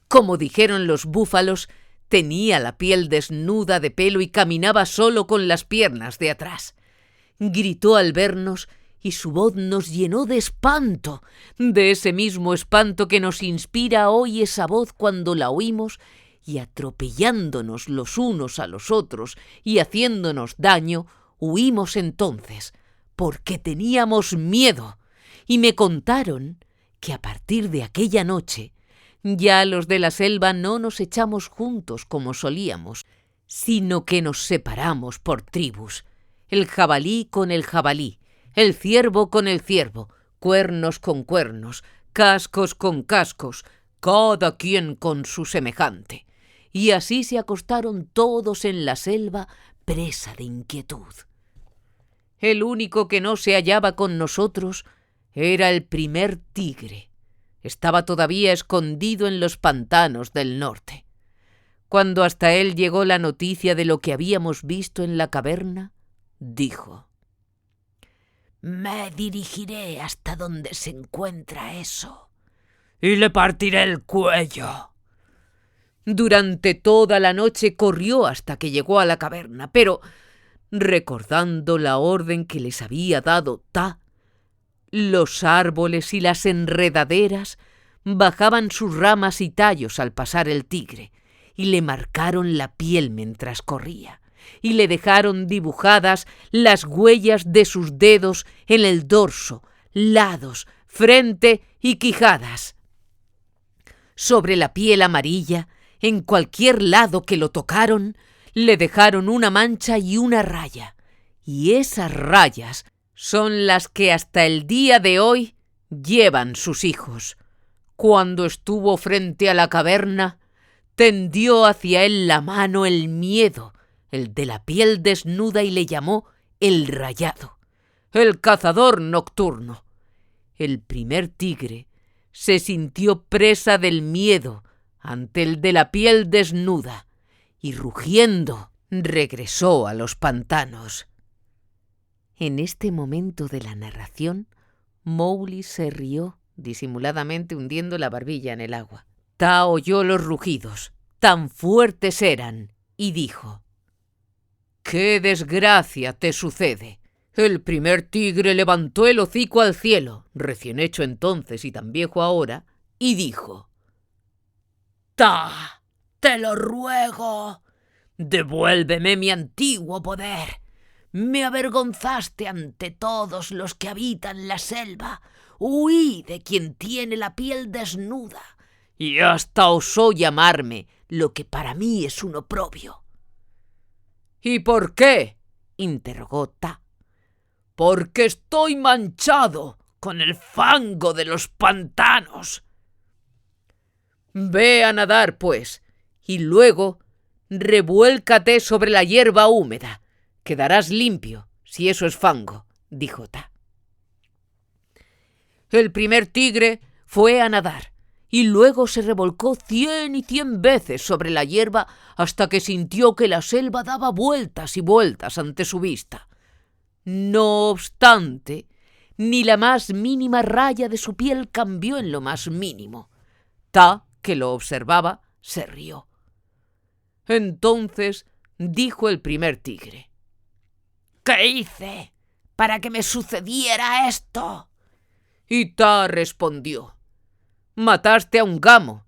A: Como dijeron los búfalos, tenía la piel desnuda de pelo y caminaba solo con las piernas de atrás. Gritó al vernos y su voz nos llenó de espanto, de ese mismo espanto que nos inspira hoy esa voz cuando la oímos, y atropellándonos los unos a los otros y haciéndonos daño, huimos entonces, porque teníamos miedo, y me contaron que a partir de aquella noche ya los de la selva no nos echamos juntos como solíamos, sino que nos separamos por tribus, el jabalí con el jabalí, el ciervo con el ciervo, cuernos con cuernos, cascos con cascos, cada quien con su semejante. y así se acostaron todos en la selva, presa de inquietud. El único que no se hallaba con nosotros era el primer tigre. Estaba todavía escondido en los pantanos del norte. Cuando hasta él llegó la noticia de lo que habíamos visto en la caverna, dijo: «Me dirigiré hasta donde se encuentra eso y le partiré el cuello». Durante toda la noche corrió hasta que llegó a la caverna, pero, recordando la orden que les había dado Ta, los árboles y las enredaderas bajaban sus ramas y tallos al pasar el tigre, y le marcaron la piel mientras corría, y le dejaron dibujadas las huellas de sus dedos en el dorso, lados, frente y quijadas. Sobre la piel amarilla, en cualquier lado que lo tocaron, le dejaron una mancha y una raya, y esas rayas son las que hasta el día de hoy llevan sus hijos. Cuando estuvo frente a la caverna, tendió hacia él la mano el miedo, el de la piel desnuda, y le llamó el Rayado, el cazador nocturno. El primer tigre se sintió presa del miedo ante el de la piel desnuda, y rugiendo regresó a los pantanos. En este momento de la narración, Mowgli se rió disimuladamente, hundiendo la barbilla en el agua. Ta oyó los rugidos, tan fuertes eran, y dijo: «¡Qué desgracia te sucede!». El primer tigre levantó el hocico al cielo, recién hecho entonces y tan viejo ahora, y dijo: «Ta, te lo ruego, devuélveme mi antiguo poder. Me avergonzaste ante todos los que habitan la selva. Huí de quien tiene la piel desnuda, y hasta osó llamarme lo que para mí es un oprobio». «¿Y por qué?», interrogó Ta. «Porque estoy manchado con el fango de los pantanos». «Ve a nadar, pues, y luego revuélcate sobre la hierba húmeda. Quedarás limpio, si eso es fango», dijo Ta. El primer tigre fue a nadar, y luego se revolcó 100 y 100 veces sobre la hierba hasta que sintió que la selva daba vueltas y vueltas ante su vista. No obstante, ni la más mínima raya de su piel cambió en lo más mínimo. Ta, que lo observaba, se rió. Entonces dijo el primer tigre: «¿Qué hice para que me sucediera esto?». Y Ta respondió: «Mataste a un gamo,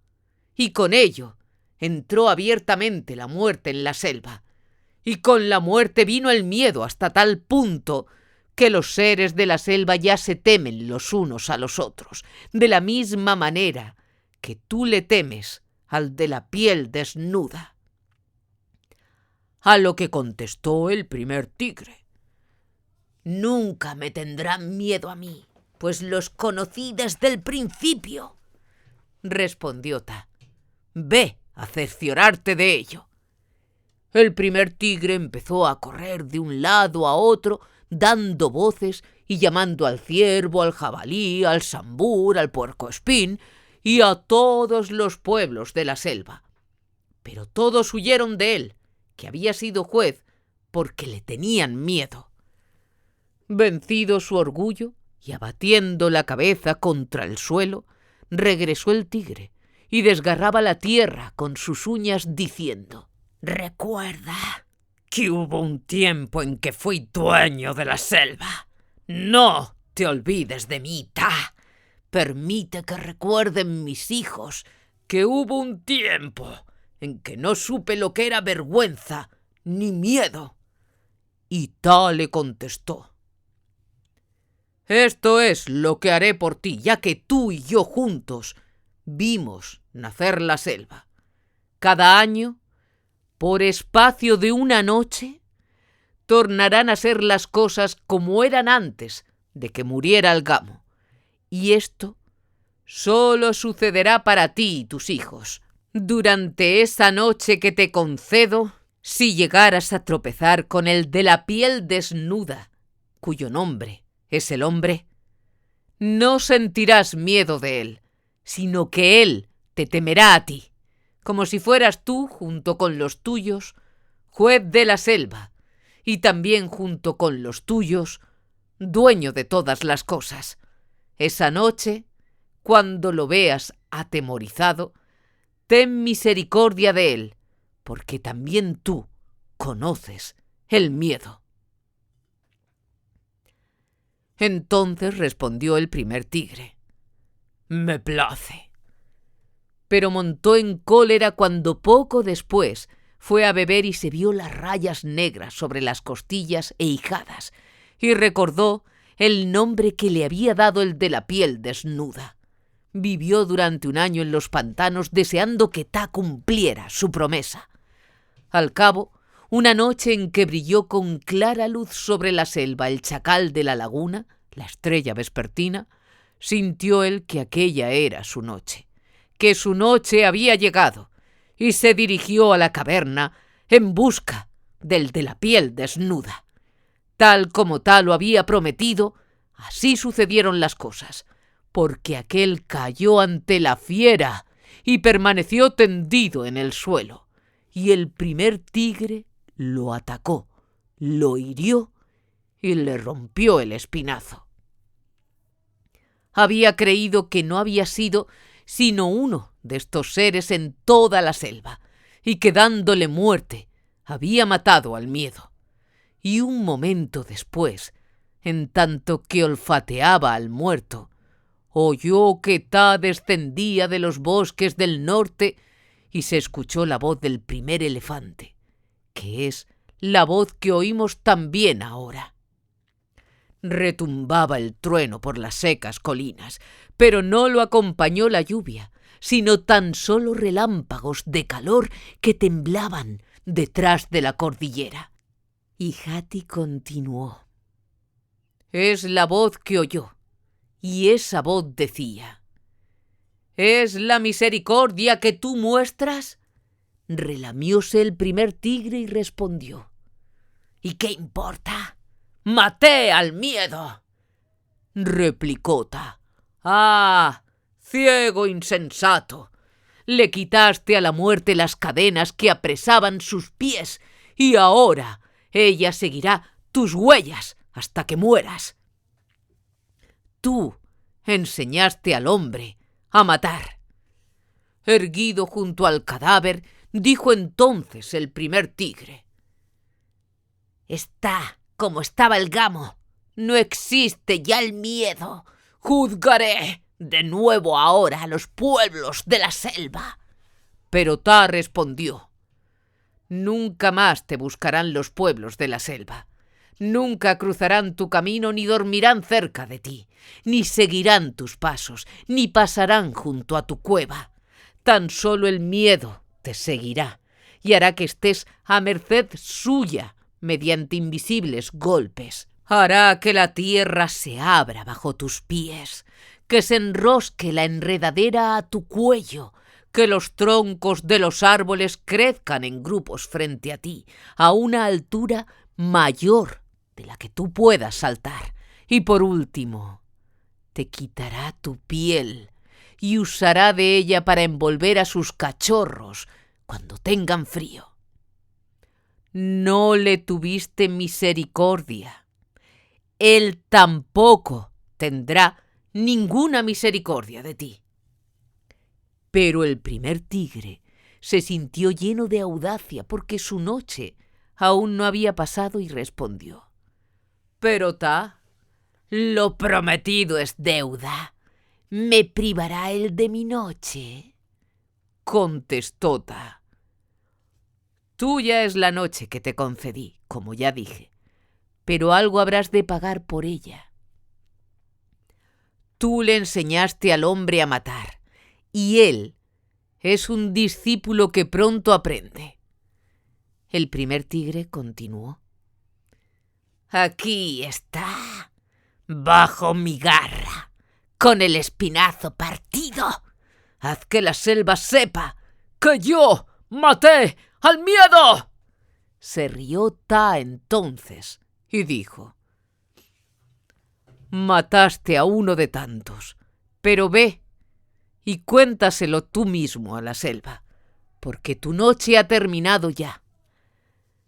A: y con ello entró abiertamente la muerte en la selva, y con la muerte vino el miedo hasta tal punto que los seres de la selva ya se temen los unos a los otros, de la misma manera que tú le temes al de la piel desnuda». A lo que contestó el primer tigre: «Nunca me tendrán miedo a mí, pues los conocí desde el principio». Respondió Ta: «Ve a cerciorarte de ello». El primer tigre empezó a correr de un lado a otro, dando voces y llamando al ciervo, al jabalí, al sambur, al puercoespín y a todos los pueblos de la selva. Pero todos huyeron de él, que había sido juez, porque le tenían miedo. Vencido su orgullo y abatiendo la cabeza contra el suelo, regresó el tigre y desgarraba la tierra con sus uñas diciendo: «Recuerda que hubo un tiempo en que fui dueño de la selva. No te olvides de mí, Ta. Permite que recuerden mis hijos que hubo un tiempo en que no supe lo que era vergüenza ni miedo». Y Ta le contestó: «Esto es lo que haré por ti, ya que tú y yo juntos vimos nacer la selva. Cada año, por espacio de una noche, tornarán a ser las cosas como eran antes de que muriera el gamo. Y esto solo sucederá para ti y tus hijos. Durante esa noche que te concedo, si llegaras a tropezar con el de la piel desnuda, cuyo nombre es el hombre, no sentirás miedo de él, sino que él te temerá a ti, como si fueras tú, junto con los tuyos, juez de la selva, y también junto con los tuyos, dueño de todas las cosas. Esa noche, cuando lo veas atemorizado, ten misericordia de él, porque también tú conoces el miedo. Entonces respondió el primer tigre: «Me place». Pero montó en cólera cuando poco después fue a beber y se vio las rayas negras sobre las costillas e ijadas, y recordó el nombre que le había dado el de la piel desnuda. Vivió durante un año en los pantanos deseando que Ta cumpliera su promesa. Al cabo, una noche en que brilló con clara luz sobre la selva el chacal de la laguna, la estrella vespertina, sintió él que aquella era su noche, que su noche había llegado, y se dirigió a la caverna en busca del de la piel desnuda. Tal como Ta lo había prometido, así sucedieron las cosas, porque aquél cayó ante la fiera y permaneció tendido en el suelo, y el primer tigre lo atacó, lo hirió y le rompió el espinazo. Había creído que no había sido sino uno de estos seres en toda la selva, y que dándole muerte había matado al miedo. Y un momento después, en tanto que olfateaba al muerto, oyó que Ta descendía de los bosques del norte y se escuchó la voz del primer elefante, que es la voz que oímos también ahora. Retumbaba el trueno por las secas colinas, pero no lo acompañó la lluvia, sino tan solo relámpagos de calor que temblaban detrás de la cordillera. Y Hati continuó: «Es la voz que oyó, y esa voz decía: ¿es la misericordia que tú muestras?». Relamióse el primer tigre y respondió: «¿Y qué importa? ¡Maté al miedo!». Replicó Ta: «¡Ah, ciego insensato! Le quitaste a la muerte las cadenas que apresaban sus pies, y ahora ella seguirá tus huellas hasta que mueras. Tú enseñaste al hombre a matar». Erguido junto al cadáver, dijo entonces el primer tigre: «Está como estaba el gamo. No existe ya el miedo. Juzgaré de nuevo ahora a los pueblos de la selva». Pero Ta respondió: «Nunca más te buscarán los pueblos de la selva. Nunca cruzarán tu camino ni dormirán cerca de ti, ni seguirán tus pasos, ni pasarán junto a tu cueva. Tan solo el miedo te seguirá y hará que estés a merced suya mediante invisibles golpes. Hará que la tierra se abra bajo tus pies, que se enrosque la enredadera a tu cuello, que los troncos de los árboles crezcan en grupos frente a ti, a una altura mayor de la que tú puedas saltar. Y por último, te quitará tu piel y usará de ella para envolver a sus cachorros cuando tengan frío. No le tuviste misericordia. Él tampoco tendrá ninguna misericordia de ti». Pero el primer tigre se sintió lleno de audacia porque su noche aún no había pasado y respondió: «Pero Ta, lo prometido es deuda. ¿Me privará él de mi noche?». Contestó Ta: «Tuya es la noche que te concedí, como ya dije, pero algo habrás de pagar por ella. Tú le enseñaste al hombre a matar, y él es un discípulo que pronto aprende». El primer tigre continuó: «Aquí está, bajo mi garra, con el espinazo partido. Haz que la selva sepa ¡Que yo maté al miedo! Se rió Ta entonces y dijo: mataste a uno de tantos, pero ve y cuéntaselo tú mismo a la selva, porque tu noche ha terminado ya.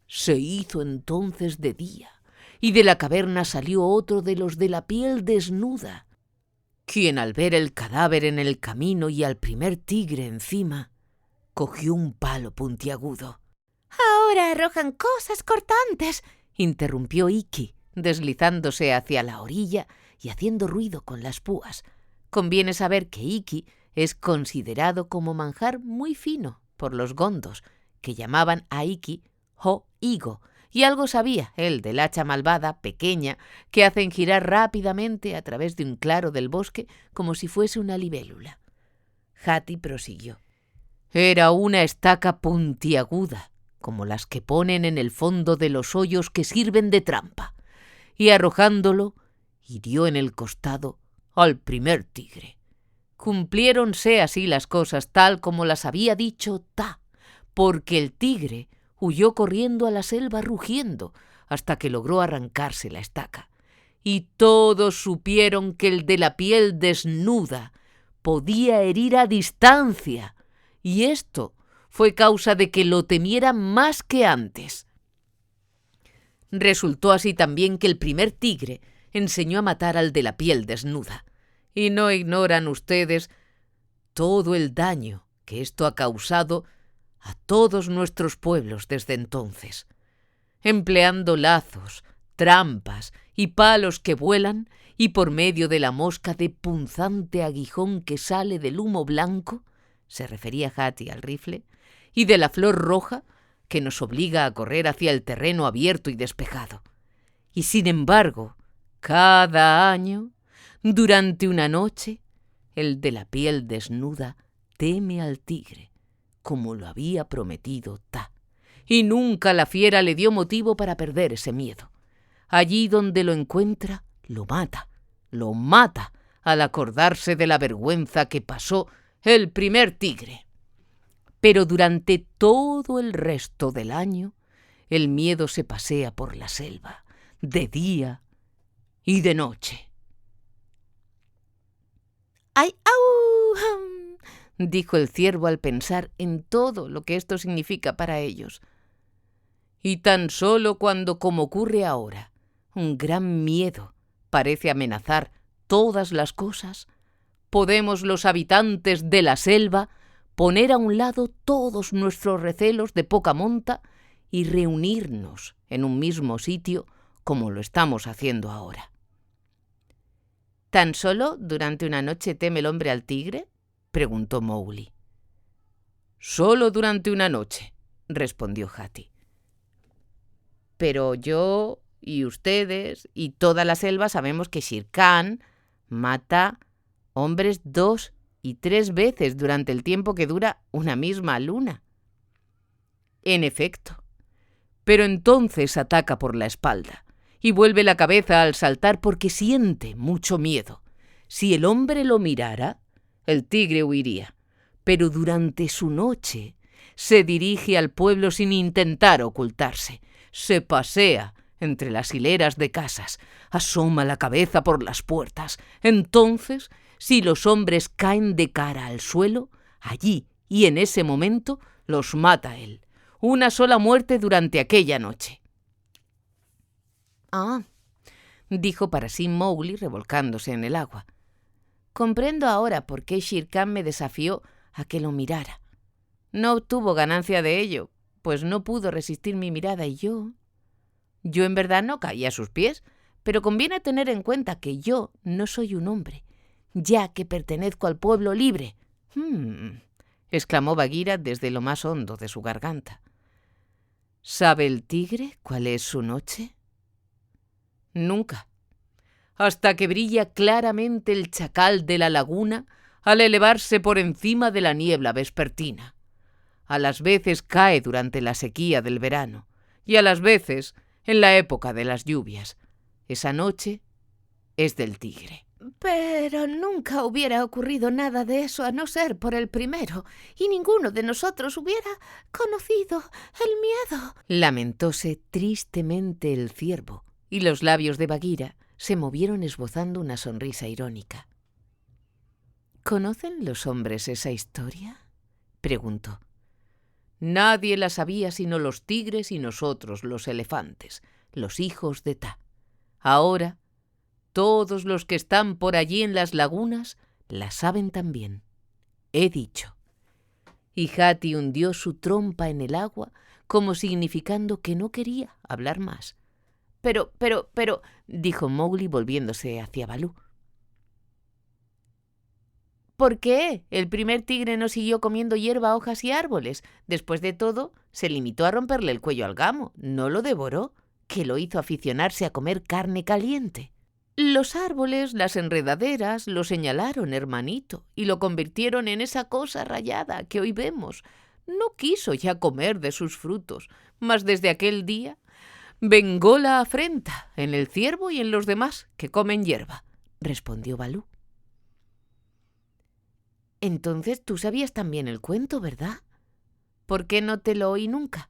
A: Se hizo entonces de día, y de la caverna salió otro de los de la piel desnuda, quien al ver el cadáver en el camino y al primer tigre encima, cogió un palo puntiagudo. «Ahora arrojan cosas cortantes», interrumpió Iki, deslizándose hacia la orilla y haciendo ruido con las púas. Conviene saber que Iki es considerado como manjar muy fino por los gondos, que llamaban a Iki Ho-Igo, y algo sabía él del hacha malvada, pequeña, que hacen girar rápidamente a través de un claro del bosque como si fuese una libélula. Hati prosiguió. Era una estaca puntiaguda, como las que ponen en el fondo de los hoyos que sirven de trampa, y arrojándolo, hirió en el costado al primer tigre. Cumpliéronse así las cosas tal como las había dicho Ta, porque el tigre huyó corriendo a la selva rugiendo hasta que logró arrancarse la estaca. Y todos supieron que el de la piel desnuda podía herir a distancia, y esto fue causa de que lo temieran más que antes. Resultó así también que el primer tigre enseñó a matar al de la piel desnuda. Y no ignoran ustedes todo el daño que esto ha causado a todos nuestros pueblos desde entonces. Empleando lazos, trampas y palos que vuelan, y por medio de la mosca de punzante aguijón que sale del humo blanco, se refería Hati al rifle, y de la flor roja que nos obliga a correr hacia el terreno abierto y despejado. Y sin embargo, cada año, durante una noche, el de la piel desnuda teme al tigre, como lo había prometido Ta, y nunca la fiera le dio motivo para perder ese miedo. Allí donde lo encuentra, lo mata al acordarse de la vergüenza que pasó el primer tigre. Pero durante todo el resto del año, el miedo se pasea por la selva, de día y de noche. ¡Ay, au! Dijo el ciervo al pensar en todo lo que esto significa para ellos. Y tan solo cuando, como ocurre ahora, un gran miedo parece amenazar todas las cosas, podemos los habitantes de la selva poner a un lado todos nuestros recelos de poca monta y reunirnos en un mismo sitio como lo estamos haciendo ahora. ¿Tan solo durante una noche teme el hombre al tigre?, preguntó Mowgli. Solo durante una noche, respondió Hati. Pero yo y ustedes y toda la selva sabemos que Shere Khan mata hombres 2 y 3 veces durante el tiempo que dura una misma luna. En efecto, pero entonces ataca por la espalda y vuelve la cabeza al saltar porque siente mucho miedo. Si el hombre lo mirara, el tigre huiría, pero durante su noche se dirige al pueblo sin intentar ocultarse. Se pasea entre las hileras de casas, asoma la cabeza por las puertas. Entonces, si los hombres caen de cara al suelo, allí y en ese momento los mata él. Una sola muerte durante aquella noche. Ah, dijo para sí Mowgli revolcándose en el agua. Comprendo ahora por qué Shere Khan me desafió a que lo mirara. No obtuvo ganancia de ello, pues no pudo resistir mi mirada y yo en verdad no caí a sus pies, pero conviene tener en cuenta que yo no soy un hombre, ya que pertenezco al pueblo libre. Exclamó Bagheera desde lo más hondo de su garganta. ¿Sabe el tigre cuál es su noche? Nunca. Hasta que brilla claramente el chacal de la laguna al elevarse por encima de la niebla vespertina. A las veces cae durante la sequía del verano y a las veces en la época de las lluvias. Esa noche es del tigre.
B: Pero nunca hubiera ocurrido nada de eso a no ser por el primero, y ninguno de nosotros hubiera conocido el miedo.
A: Lamentóse tristemente el ciervo, y los labios de Bagheera se movieron esbozando una sonrisa irónica. ¿Conocen los hombres esa historia?, preguntó. Nadie la sabía sino los tigres y nosotros, los elefantes, los hijos de Ta. Ahora, todos los que están por allí en las lagunas la saben también. He dicho. Y Hati hundió su trompa en el agua como significando que no quería hablar más. Pero, dijo Mowgli volviéndose hacia Balú. ¿Por qué el primer tigre no siguió comiendo hierba, hojas y árboles? Después de todo, se limitó a romperle el cuello al gamo. No lo devoró, que lo hizo aficionarse a comer carne caliente. Los árboles, las enredaderas, lo señalaron, hermanito, y lo convirtieron en esa cosa rayada que hoy vemos. No quiso ya comer de sus frutos, mas desde aquel día vengó la afrenta en el ciervo y en los demás que comen hierba, respondió Balú. Entonces tú sabías también el cuento, ¿verdad? ¿Por qué no te lo oí nunca?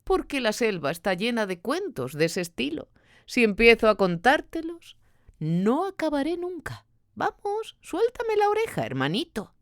A: Porque la selva está llena de cuentos de ese estilo. Si empiezo a contártelos, no acabaré nunca. Vamos, suéltame la oreja, hermanito.